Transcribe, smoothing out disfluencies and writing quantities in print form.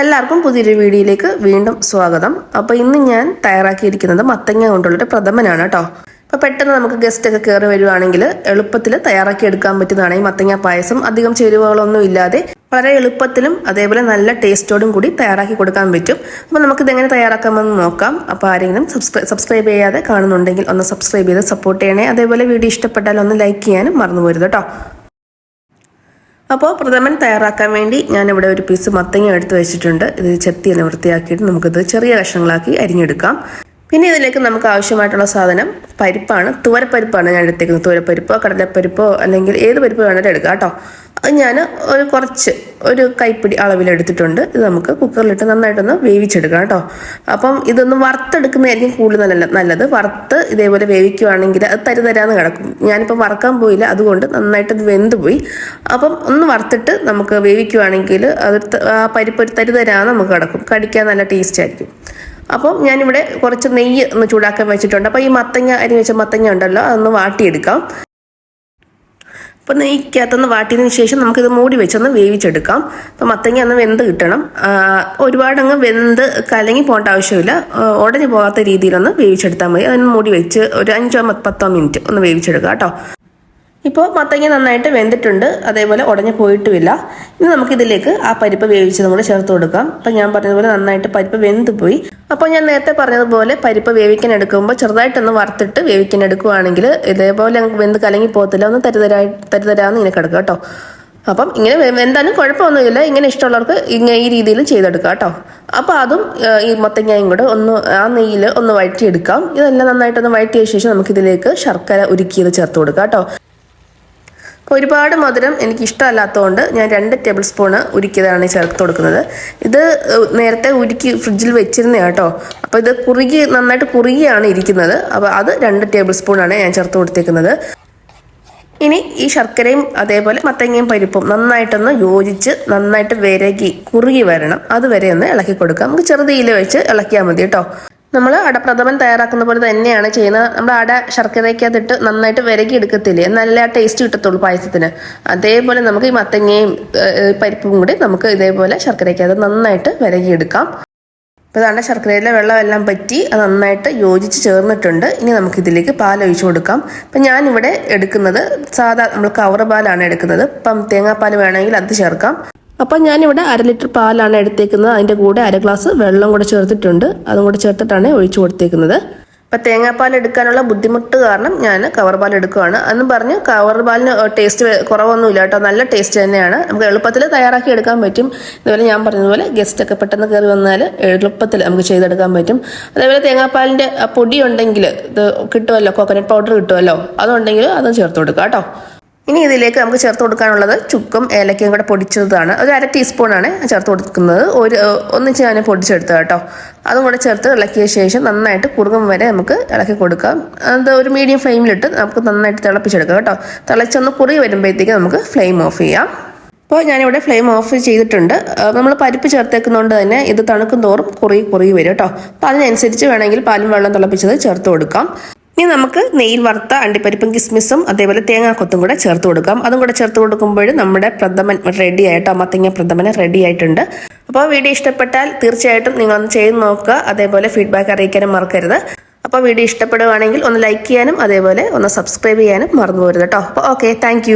എല്ലാവർക്കും പുതിയൊരു വീഡിയോയിലേക്ക് വീണ്ടും സ്വാഗതം. അപ്പോൾ ഇന്ന് ഞാൻ തയ്യാറാക്കിയിരിക്കുന്നത് മത്തങ്ങ കൊണ്ടുള്ളൊരു പ്രഥമനാണ് കേട്ടോ. അപ്പോൾ പെട്ടെന്ന് നമുക്ക് ഗസ്റ്റ് ഒക്കെ കയറി വരുവാണെങ്കിൽ എളുപ്പത്തിൽ തയ്യാറാക്കി എടുക്കാൻ പറ്റുന്നതാണ് ഈ മത്തങ്ങ പായസം. അധികം ചേരുവകളൊന്നും ഇല്ലാതെ വളരെ എളുപ്പത്തിലും അതേപോലെ നല്ല ടേസ്റ്റോടും കൂടി തയ്യാറാക്കി കൊടുക്കാൻ പറ്റും. അപ്പോൾ നമുക്കിത് എങ്ങനെ തയ്യാറാക്കാമെന്ന് നോക്കാം. അപ്പോൾ ആരെങ്കിലും സബ്സ്ക്രൈബ് ചെയ്യാതെ കാണുന്നുണ്ടെങ്കിൽ ഒന്ന് സബ്സ്ക്രൈബ് ചെയ്ത് സപ്പോർട്ട് ചെയ്യണേ. അതേപോലെ വീഡിയോ ഇഷ്ടപ്പെട്ടാൽ ഒന്ന് ലൈക്ക് ചെയ്യാനും മറന്നു പോരുത് കേട്ടോ. അപ്പോൾ പ്രഥമൻ തയ്യാറാക്കാൻ വേണ്ടി ഞാനിവിടെ ഒരു പീസ് മത്തങ്ങ എടുത്ത് വെച്ചിട്ടുണ്ട്. ഇത് ചെത്തി തന്നെ വൃത്തിയാക്കിയിട്ട് നമുക്കിത് ചെറിയ കഷ്ണങ്ങളാക്കി അരിഞ്ഞെടുക്കാം. പിന്നെ ഇതിലേക്ക് നമുക്ക് ആവശ്യമായിട്ടുള്ള സാധനം പരിപ്പാണ്. തുവരപ്പരിപ്പാണ് ഞാൻ എടുത്തേക്കുന്നത്. തുവരപ്പരിപ്പോ കടലപ്പരിപ്പോ അല്ലെങ്കിൽ ഏത് പരിപ്പ് വേണമെങ്കിലും എടുക്കാം കേട്ടോ. അത് ഞാൻ ഒരു കൈപ്പിടി അളവിലെടുത്തിട്ടുണ്ട്. ഇത് നമുക്ക് കുക്കറിലിട്ട് നന്നായിട്ടൊന്ന് വേവിച്ചെടുക്കാം കേട്ടോ. അപ്പം ഇതൊന്ന് വറുത്തെടുക്കുന്നതായിരിക്കും കൂടുതൽ നല്ലത്. വറുത്ത് ഇതേപോലെ വേവിക്കുവാണെങ്കിൽ അത് തരിതരാന്ന് കിടക്കും. ഞാനിപ്പോൾ വറക്കാൻ പോയില്ല, അതുകൊണ്ട് നന്നായിട്ട് ഇത് വെന്ത് പോയി. അപ്പം ഒന്ന് വറുത്തിട്ട് നമുക്ക് വേവിക്കുവാണെങ്കിൽ അത് ആ പരിപ്പ് ഒരു തരിതരാന്ന് നമുക്ക് കിടക്കും. കടിക്കാൻ നല്ല ടേസ്റ്റ് ആയിരിക്കും. അപ്പം ഞാനിവിടെ കുറച്ച് നെയ്യ് ഒന്ന് ചൂടാക്കാൻ വെച്ചിട്ടുണ്ട്. അപ്പോൾ ഈ അരി വെച്ച മത്തങ്ങ ഉണ്ടല്ലോ, അതൊന്ന് വാട്ടിയെടുക്കാം. അപ്പോൾ നെയ്ക്കകത്തൊന്ന് വാട്ടിയതിന് ശേഷം നമുക്കിത് മൂടി വെച്ചൊന്ന് വേവിച്ചെടുക്കാം. അപ്പോൾ മത്തങ്ങ ഒന്ന് വെന്ത് കിട്ടണം. ഒരുപാടങ്ങ് വെന്ത് കലങ്ങി പോകേണ്ട ആവശ്യമില്ല. ഉടഞ്ഞു പോകാത്ത രീതിയിലൊന്ന് വേവിച്ചെടുത്താൽ മതി. അതിന് മൂടി വെച്ച് ഒരു 5-10 മിനിറ്റ് ഒന്ന് വേവിച്ചെടുക്കാം കേട്ടോ. ഇപ്പോൾ മത്തങ്ങ നന്നായിട്ട് വെന്തിട്ടുണ്ട്, അതേപോലെ ഉടഞ്ഞു പോയിട്ടുമില്ല. ഇനി നമുക്കിതിലേക്ക് ആ പരിപ്പ് വേവിച്ചതും കൂടെ ചേർത്ത് കൊടുക്കാം. അപ്പം ഞാൻ പറഞ്ഞതുപോലെ നന്നായിട്ട് പരിപ്പ് വെന്ത് പോയി. അപ്പോൾ ഞാൻ നേരത്തെ പറഞ്ഞതുപോലെ പരിപ്പ് വേവിക്കാൻ എടുക്കുമ്പോൾ ചെറുതായിട്ടൊന്ന് വറുത്തിട്ട് വേവിക്കാൻ എടുക്കുകയാണെങ്കിൽ ഇതേപോലെ വെന്ത് കലങ്ങി പോകത്തില്ല. ഒന്ന് തരിതരാന്ന് ഇങ്ങനെ കിടക്കുക കേട്ടോ. അപ്പം ഇങ്ങനെ എന്തായാലും കുഴപ്പമൊന്നുമില്ല. ഇങ്ങനെ ഇഷ്ടമുള്ളവർക്ക് ഈ രീതിയിൽ ചെയ്തെടുക്കാം കേട്ടോ. അപ്പോൾ അതും ഈ മത്തങ്ങയും കൂടെ ഒന്ന് ആ നെയ്യിൽ ഒന്ന് വഴറ്റിയെടുക്കാം. ഇതെല്ലാം നന്നായിട്ടൊന്ന് വഴറ്റിയ ശേഷം നമുക്കിതിലേക്ക് ശർക്കര ഉരുക്കിയത് ചേർത്ത് കൊടുക്കാം കേട്ടോ. ഒരുപാട് മധുരം എനിക്ക് ഇഷ്ടമല്ലാത്തതുകൊണ്ട് ഞാൻ 2 ടേബിൾ സ്പൂണ് ഉരുക്കിയതാണ് ചേർത്ത് കൊടുക്കുന്നത്. ഇത് നേരത്തെ ഉരുക്കി ഫ്രിഡ്ജിൽ വെച്ചിരുന്ന കേട്ടോ. അപ്പോൾ ഇത് നന്നായിട്ട് കുറുകിയാണ് ഇരിക്കുന്നത്. അപ്പോൾ അത് 2 ടേബിൾ സ്പൂണാണ് ഞാൻ ചേർത്ത് കൊടുത്തേക്കുന്നത്. ഇനി ഈ ശർക്കരയും അതേപോലെ മത്തങ്ങയും പരിപ്പും നന്നായിട്ടൊന്ന് യോജിച്ച് നന്നായിട്ട് വിരകി കുറുകി വരണം. അതുവരെ ഒന്ന് ഇളക്കി കൊടുക്കാം. നമുക്ക് ചെറുതീയിൽ വെച്ച് ഇളക്കിയാൽ മതി കേട്ടോ. നമ്മൾ അടപ്രഥമൻ തയ്യാറാക്കുന്ന പോലെ തന്നെയാണ് ചെയ്യുന്നത്. നമ്മൾ അട ശർക്കരയ്ക്കകത്തിട്ട് നന്നായിട്ട് വിരകി എടുക്കത്തില്ലേ, നല്ല ടേസ്റ്റ് കിട്ടത്തുള്ളൂ പായസത്തിന്. അതേപോലെ നമുക്ക് ഈ മത്തങ്ങയും പരിപ്പും കൂടി നമുക്ക് ഇതേപോലെ ശർക്കരയ്ക്കകത്ത് നന്നായിട്ട് വിരകിയെടുക്കാം. അപ്പോൾ ഇതാണ്ട് ശർക്കരയിലെ വെള്ളമെല്ലാം പറ്റി അത് നന്നായിട്ട് യോജിച്ച് ചേർന്നിട്ടുണ്ട്. ഇനി നമുക്കിതിലേക്ക് പാൽ ഒഴിച്ചു കൊടുക്കാം. അപ്പം ഞാനിവിടെ എടുക്കുന്നത് സാധാ നമ്മൾ കവർ പാലാണ് എടുക്കുന്നത്. ഇപ്പം തേങ്ങാപ്പാൽ വേണമെങ്കിൽ അത് ചേർക്കാം. അപ്പം ഞാനിവിടെ 1/2 ലിറ്റർ പാലാണ് എടുത്തേക്കുന്നത്. അതിൻ്റെ കൂടെ 1/2 ഗ്ലാസ് വെള്ളം കൂടെ ചേർത്തിട്ടുണ്ട്. അതും കൂടെ ചേർത്തിട്ടാണ് ഒഴിച്ചു കൊടുത്തേക്കുന്നത്. അപ്പം തേങ്ങാപ്പാൽ എടുക്കാനുള്ള ബുദ്ധിമുട്ട് കാരണം ഞാൻ കവർ പാൽ എടുക്കുകയാണ്. എന്നും പറഞ്ഞ് കവർ പാലിന് ടേസ്റ്റ് കുറവൊന്നുമില്ല കേട്ടോ. നല്ല ടേസ്റ്റ് തന്നെയാണ്. നമുക്ക് എളുപ്പത്തിൽ തയ്യാറാക്കി എടുക്കാൻ പറ്റും. അതുപോലെ ഞാൻ പറഞ്ഞതുപോലെ ഗസ്റ്റൊക്കെ പെട്ടെന്ന് കയറി വന്നാൽ എളുപ്പത്തിൽ നമുക്ക് ചെയ്തെടുക്കാൻ പറ്റും. അതേപോലെ തേങ്ങാപ്പാലിൻ്റെ പൊടി ഉണ്ടെങ്കിൽ ഇത് കിട്ടുമല്ലോ, കോക്കനട്ട് പൗഡർ കിട്ടുമല്ലോ, അതുണ്ടെങ്കിൽ അതും ചേർത്ത് കൊടുക്കാം കേട്ടോ. ഇനി ഇതിലേക്ക് നമുക്ക് ചേർത്ത് കൊടുക്കാനുള്ളത് ചുക്കും ഏലക്കയും കൂടെ പൊടിച്ചതാണ്. ഒരു 1/2 ടീസ്പൂണാണ് ചേർത്ത് കൊടുക്കുന്നത്. ഒന്നിച്ച് ഞാൻ പൊടിച്ചെടുത്തത് കേട്ടോ. അതും കൂടെ ചേർത്ത് ഇളക്കിയ ശേഷം നന്നായിട്ട് കുറുകും വരെ നമുക്ക് ഇളക്കി കൊടുക്കാം. അത് ഒരു മീഡിയം ഫ്ലെയിമിലിട്ട് നമുക്ക് നന്നായിട്ട് തിളപ്പിച്ചെടുക്കാം കേട്ടോ. തിളച്ചൊന്ന് കുറുകി വരുമ്പോഴത്തേക്ക് നമുക്ക് ഫ്ലെയിം ഓഫ് ചെയ്യാം. അപ്പോൾ ഞാനിവിടെ ഫ്ലെയിം ഓഫ് ചെയ്തിട്ടുണ്ട്. നമ്മൾ പരിപ്പ് ചേർത്തേക്കുന്നതുകൊണ്ട് തന്നെ ഇത് തണുക്കും തോറും കുറുകി വരും കേട്ടോ. അപ്പോൾ അതിനനുസരിച്ച് വേണമെങ്കിൽ പാലും വെള്ളം തിളപ്പിച്ചത് ചേർത്ത് കൊടുക്കാം. ഇനി നമുക്ക് നെയ്യിൽ വറുത്ത അണ്ടിപ്പരിപ്പും കിസ്മിസും അതേപോലെ തേങ്ങാക്കൊത്തും കൂടെ ചേർത്ത് കൊടുക്കാം. അതും കൂടെ ചേർത്ത് കൊടുക്കുമ്പോൾ നമ്മുടെ പ്രഥമൻ റെഡി ആയിട്ടോ. മത്തങ്ങ പ്രഥമൻ റെഡി ആയിട്ടുണ്ട്. അപ്പോൾ വീഡിയോ ഇഷ്ടപ്പെട്ടാൽ തീർച്ചയായിട്ടും നിങ്ങളൊന്ന് ചെയ്ത് നോക്കുക. അതേപോലെ ഫീഡ്ബാക്ക് അറിയിക്കാനും മറക്കരുത്. അപ്പോൾ വീഡിയോ ഇഷ്ടപ്പെടുകയാണെങ്കിൽ ഒന്ന് ലൈക്ക് ചെയ്യാനും അതേപോലെ ഒന്ന് സബ്സ്ക്രൈബ് ചെയ്യാനും മറന്നു പോരുത് കേട്ടോ. അപ്പോൾ ഓക്കെ, താങ്ക്